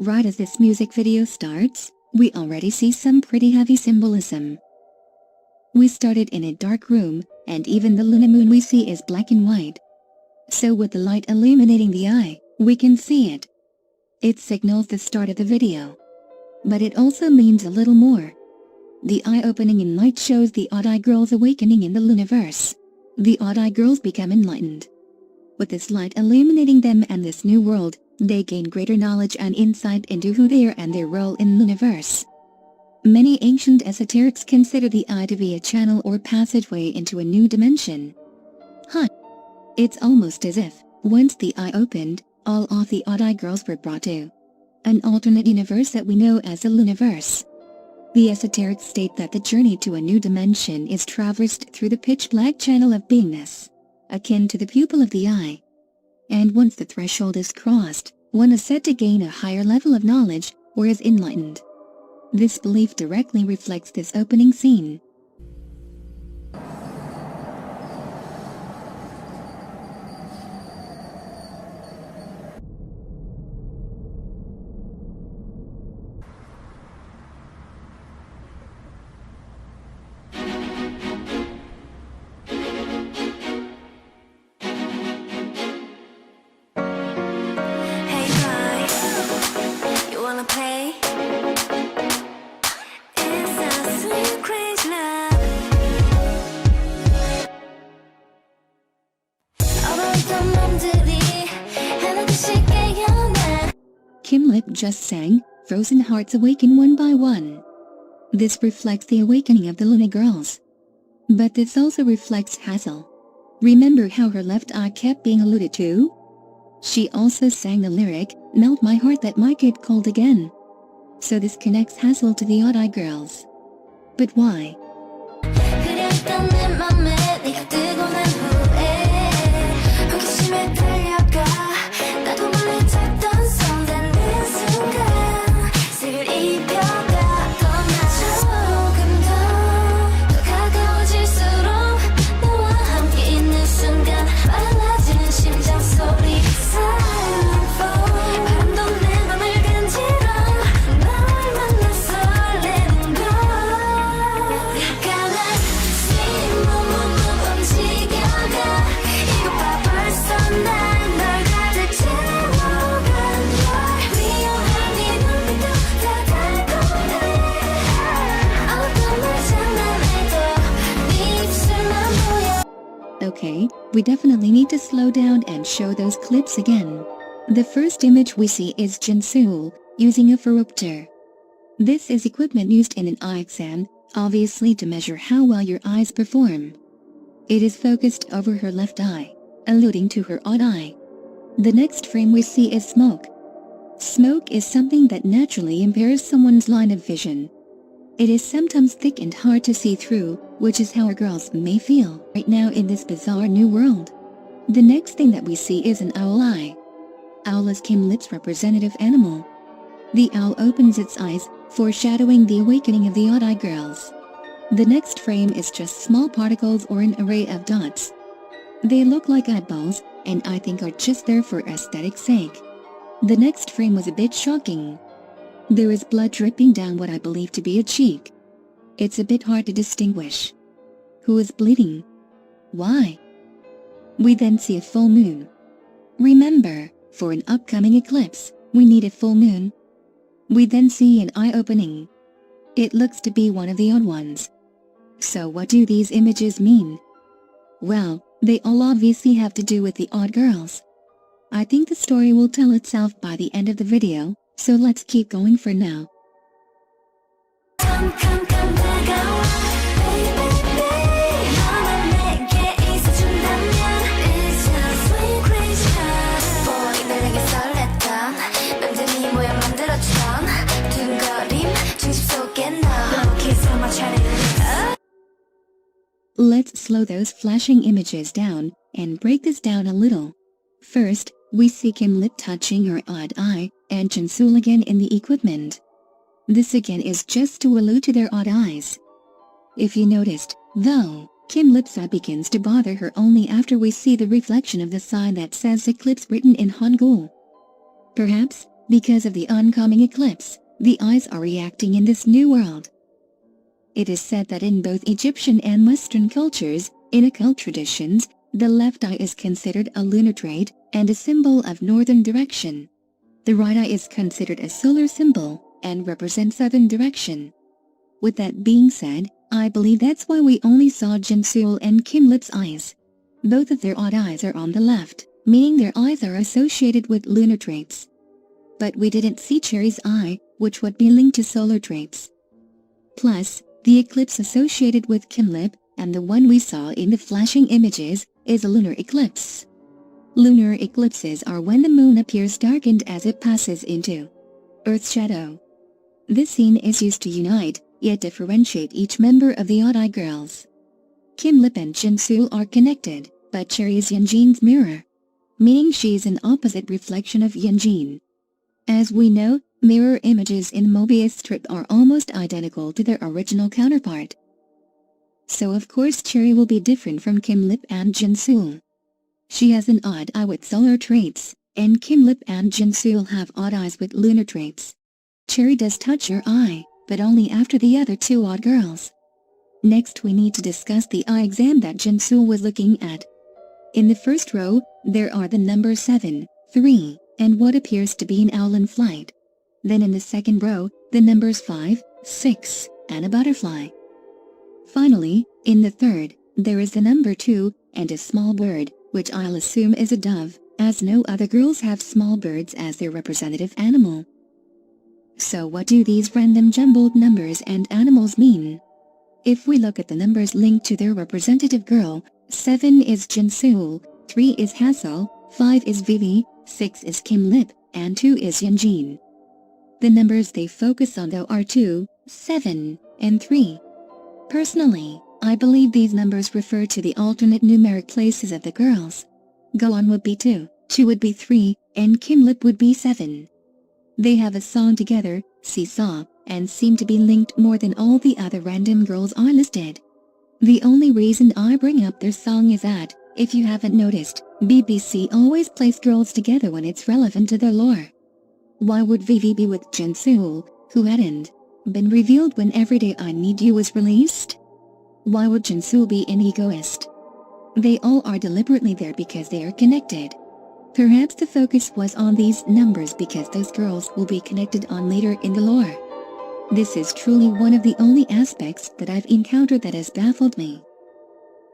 Right as this music video starts, we already see some pretty heavy symbolism. We started in a dark room, and even the Loona moon we see is black and white. So with the light illuminating the eye, we can see it. It signals the start of the video. But it also means a little more. The eye opening in light shows the odd-eye girls awakening in the Loonaverse. The odd-eye girls become enlightened. With this light illuminating them and this new world, they gain greater knowledge and insight into who they are and their role in Loonaverse. Many ancient esoterics consider the eye to be a channel or passageway into a new dimension. It's almost as if, once the eye opened, all of the odd-eye girls were brought to an alternate universe that we know as the Loonaverse. The esoterics state that the journey to a new dimension is traversed through the pitch-black channel of beingness, akin to the pupil of the eye. And once the threshold is crossed, one is said to gain a higher level of knowledge, or is enlightened. This belief directly reflects this opening scene. Kim Lip just sang, "Frozen Hearts Awaken One by One." This reflects the awakening of the Loona girls. But this also reflects Hazel. Remember how her left eye kept being alluded to? She also sang the lyric, "Melt my heart that might get cold again." So this connects Hazel to the odd-eye girls. But why? Okay, we definitely need to slow down and show those clips again. The first image we see is Jinsool, using a phoropter. This is equipment used in an eye exam, obviously to measure how well your eyes perform. It is focused over her left eye, alluding to her odd eye. The next frame we see is smoke. Smoke is something that naturally impairs someone's line of vision. It is sometimes thick and hard to see through, which is how our girls may feel right now in this bizarre new world. The next thing that we see is an owl eye. Owl is Kim Lip's representative animal. The owl opens its eyes, foreshadowing the awakening of the odd-eye girls. The next frame is just small particles or an array of dots. They look like eyeballs, and I think are just there for aesthetic's sake. The next frame was a bit shocking. There is blood dripping down what I believe to be a cheek. It's a bit hard to distinguish. Who is bleeding? Why? We then see a full moon. Remember, for an upcoming eclipse, we need a full moon. We then see an eye opening. It looks to be one of the odd ones. So what do these images mean? Well, they all obviously have to do with the odd girls. I think the story will tell itself by the end of the video, so let's keep going for now. Let's slow those flashing images down and break this down a little. First, we see Kim Lip touching her odd eye and Jinsool again in the equipment. This again is just to allude to their odd eyes. If you noticed, though, Kim Lip's eye begins to bother her only after we see the reflection of the sign that says eclipse written in Hangul. Perhaps, Because of the oncoming eclipse, the eyes are reacting in this new world. It is said that in both Egyptian and Western cultures, in occult traditions, the left eye is considered a lunar trait and a symbol of northern direction. The right eye is considered a solar symbol and represents southern direction. With that being said, I believe that's why we only saw Jinsool and Kimlip's eyes. Both of their odd eyes are on the left, meaning their eyes are associated with lunar traits. But we didn't see Cherry's eye, which would be linked to solar traits. Plus, the eclipse associated with Kimlip and the one we saw in the flashing images is a lunar eclipse. Lunar eclipses are when the moon appears darkened as it passes into Earth's shadow. This scene is used to unite, yet differentiate each member of the Odd Eye Girls. Kimlip and Jinsool are connected, but Cherry is Yeonjin's mirror, meaning she is an opposite reflection of Yeonjin. As we know, mirror images in Mobius strip are almost identical to their original counterpart. So of course Cherry will be different from Kimlip and Jinsool. She has an odd eye with solar traits, and Kimlip and Jinsool have odd eyes with lunar traits. Cherry does touch her eye, but only after the other two odd girls. Next we need to discuss the eye exam that Jinsool was looking at. In the first row, there are the numbers 7, 3, and what appears to be an owl in flight. Then in the second row, the numbers 5, 6, and a butterfly. Finally, in the third, there is the number 2 and a small bird, which I'll assume is a dove, as no other girls have small birds as their representative animal. So what do these random jumbled numbers and animals mean? If we look at the numbers linked to their representative girl, 7 is Jinsool, 3 is Hassel, 5 is Vivi, 6 is Kimlip, and 2 is Yeonjin. The numbers they focus on though are 2, 7, and 3. Personally, I believe these numbers refer to the alternate numeric places of the girls. Gohan would be 2, 2 would be 3, and Kimlip would be 7. They have a song together, Seesaw, and seem to be linked more than all the other random girls I listed. The only reason I bring up their song is that, if you haven't noticed, BBC always plays girls together when it's relevant to their lore. Why would Vivi be with Jinsool, who hadn't been revealed when Everyday I Need You was released? Why would Jinsool be an egoist? They all are deliberately there because they are connected. Perhaps the focus was on these numbers because those girls will be connected on later in the lore. This is truly one of the only aspects that I've encountered that has baffled me.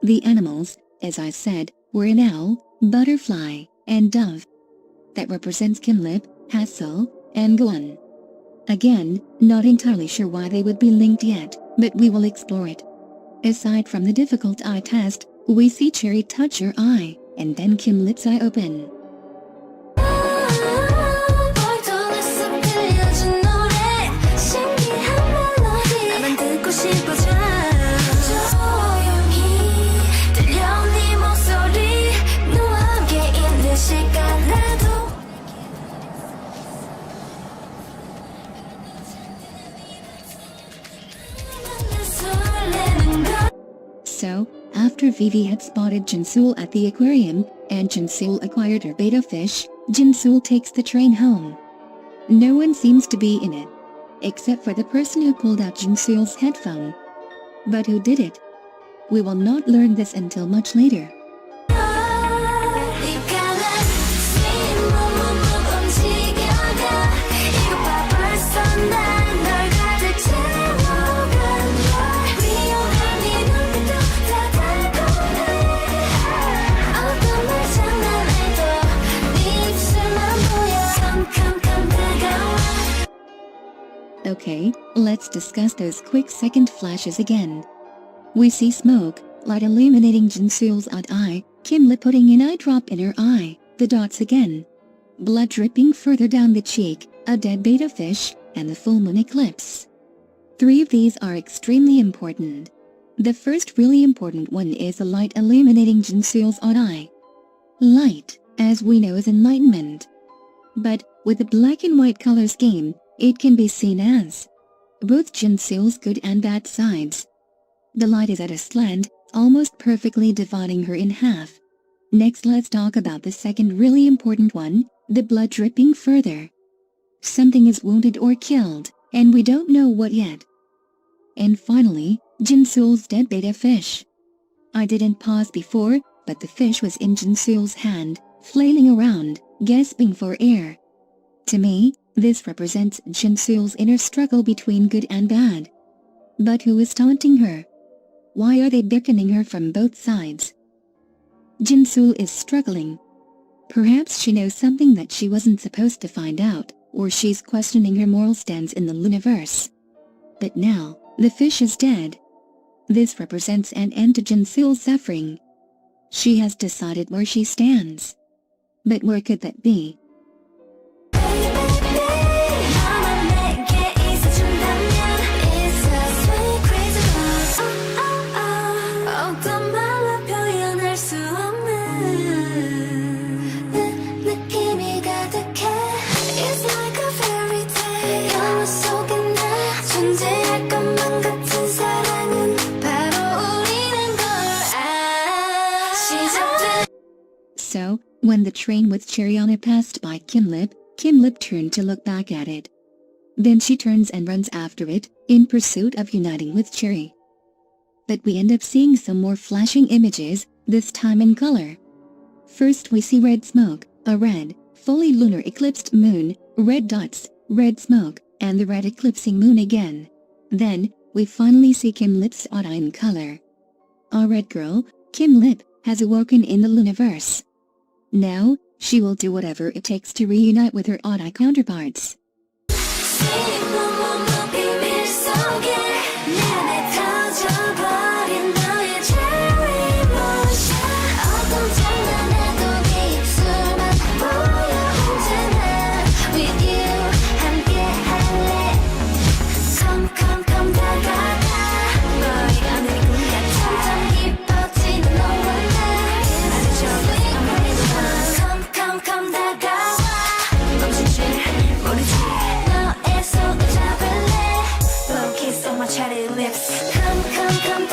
The animals, as I said, were an owl, butterfly, and dove. That represents Kimlip, Hassel, and Gohan. Again, not entirely sure why they would be linked yet, but we will explore it. Aside from the difficult eye test, we see Cherry touch her eye, and then Kimlip's eye open. So, after Vivi had spotted Jinsool at the aquarium, and Jinsool acquired her betta fish, Jinsool takes the train home. No one seems to be in it, except for the person who pulled out Jinsool's headphone. But who did it? We will not learn this until much later. Okay, let's discuss those quick second flashes again. We see smoke, light illuminating Jinsool's odd eye, Kimlip putting an eye drop in her eye, the dots again. Blood dripping further down the cheek, a dead betta fish, and the full moon eclipse. 3 of these are extremely important. The first really important one is the light illuminating Jinsool's odd eye. Light, as we know, is enlightenment. But, with the black and white color scheme, it can be seen as both Jinsool's good and bad sides. The light is at a slant, almost perfectly dividing her in half. Next let's talk about the second really important one, the blood dripping further. something is wounded or killed, and we don't know what yet. And finally, Jinsool's dead betta fish. I didn't pause before, but the fish was in Jinsool's hand, flailing around, gasping for air. To me, this represents Jinsool's inner struggle between good and bad. But who is taunting her? Why are they beckoning her from both sides? Jinsool is struggling. Perhaps she knows something that she wasn't supposed to find out, or she's questioning her moral stance in the Loonaverse. But now, the fish is dead. This represents an end to Jinsool's suffering. She has decided where she stands. But where could that be? So, when the train with Cheriana passed by Kim Lip turned to look back at it. Then she turns and runs after it, in pursuit of uniting with Cherry. But we end up seeing some more flashing images, this time in color. First we see red smoke, a red, fully lunar eclipsed moon, red dots, red smoke, and the red eclipsing moon again. Then, we finally see Kim Lip's aura in color. Our red girl, Kim Lip, has awoken in the Loonaverse. Now, she will do whatever it takes to reunite with her odd-eye counterparts. Cherry lips, come